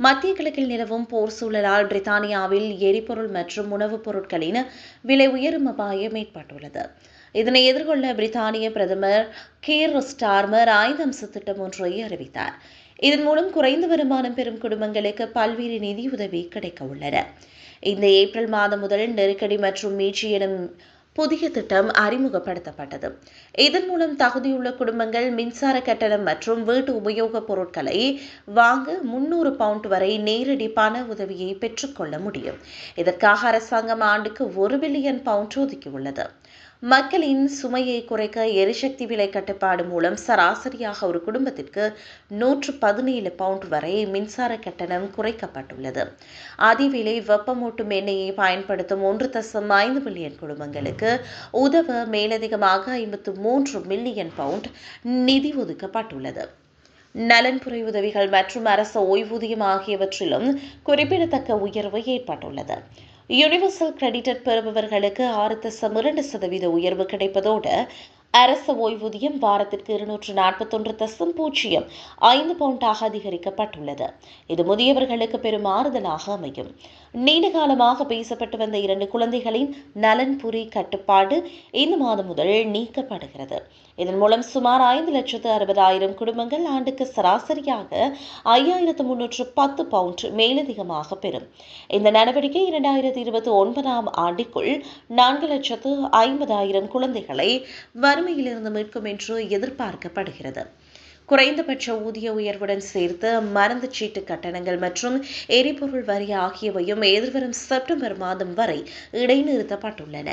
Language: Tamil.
மத்திய கிழக்கில் நிலவும் போர் சூழலால் பிரித்தானியாவில் எரிபொருள் மற்றும் உணவுப் பொருட்களின் விலை உயரும் அபாயம் ஏற்பட்டுள்ளது. இதனை எதிர்கொள்ள பிரித்தானிய பிரதமர் கீர் ஸ்டார்மர் 5 அம்ச திட்டம் ஒன்றை அறிவித்தார். இதன் மூலம் குறைந்த வருமானம் பெறும் குடும்பங்களுக்கு பல்வேறு நிதியுதவி கிடைக்க உள்ளன. இந்த ஏப்ரல் மாதம் முதல் நெருக்கடி மற்றும் மீட்சி எனும் புதிய திட்டம் அறிமுகப்படுத்தப்பட்டது. இதன் மூலம் தகுதியுள்ள குடும்பங்கள் மின்சார கட்டணம் மற்றும் வீட்டு உபயோகப் பொருட்களை வாங்க 300 பவுண்ட் வரை நேரடி பண உதவியை பெற்றுக்கொள்ள முடியும். இதற்காக அரசாங்கம் ஆண்டுக்கு 1 பில்லியன் பவுண்ட் ஒதுக்கியுள்ளது. மக்களின் சுமையை குறைக்க எரிசக்தி விலை கட்டுப்பாடு மூலம் சராசரியாக ஒரு குடும்பத்திற்கு 117 பவுண்ட் வரை மின்சார கட்டணம் குறைக்கப்பட்டுள்ளது. அதேவேளை வெப்பமூட்டும் எண்ணெயை பயன்படுத்தும் 1.5 மில்லியன் குடும்பங்களுக்கு உதவ மேலதிகமாக 53 மில்லியன் பவுண்ட் நிதி ஒதுக்கப்பட்டுள்ளது. நலன்புரி உதவிகள் மற்றும் அரச ஓய்வூதியம் ஆகியவற்றிலும் குறிப்பிடத்தக்க உயர்வு ஏற்பட்டுள்ளது. யூனிவர்சல் கிரெடிட் பெறுபவர்களுக்கு 6.2% உயர்வு கிடைப்பதோடு அரச ஓய்வூதியம் வாரத்திற்கு 241.05 பவுண்டாக அதிகரிக்கப்பட்டுள்ளது. இது முதியவர்களுக்கு பெரும் ஆறுதலாக அமையும். நீண்ட காலமாக பேசப்பட்டு வந்த 2 குழந்தைகளின் நலன்புரி கட்டுப்பாடு இந்த மாதம் முதல் நீக்கப்படுகிறது. இதன் மூலம் சுமார் 5,60,000 குடும்பங்கள் ஆண்டுக்கு சராசரியாக 5,310 பவுண்ட் மேலதிகமாக பெறும். இந்த நடவடிக்கை 2029 ஆண்டிற்குள் 4,50,000 குழந்தைகளை வறுமையிலிருந்து மீட்கும் என்று எதிர்பார்க்கப்படுகிறது. குறைந்தபட்ச ஊதிய உயர்வுடன் சேர்த்து மருந்து சீட்டு கட்டணங்கள் மற்றும் எரிபொருள் வரி ஆகியவையும் எதிர்வரும் செப்டம்பர் மாதம் வரை இடைநிறுத்தப்பட்டுள்ளன.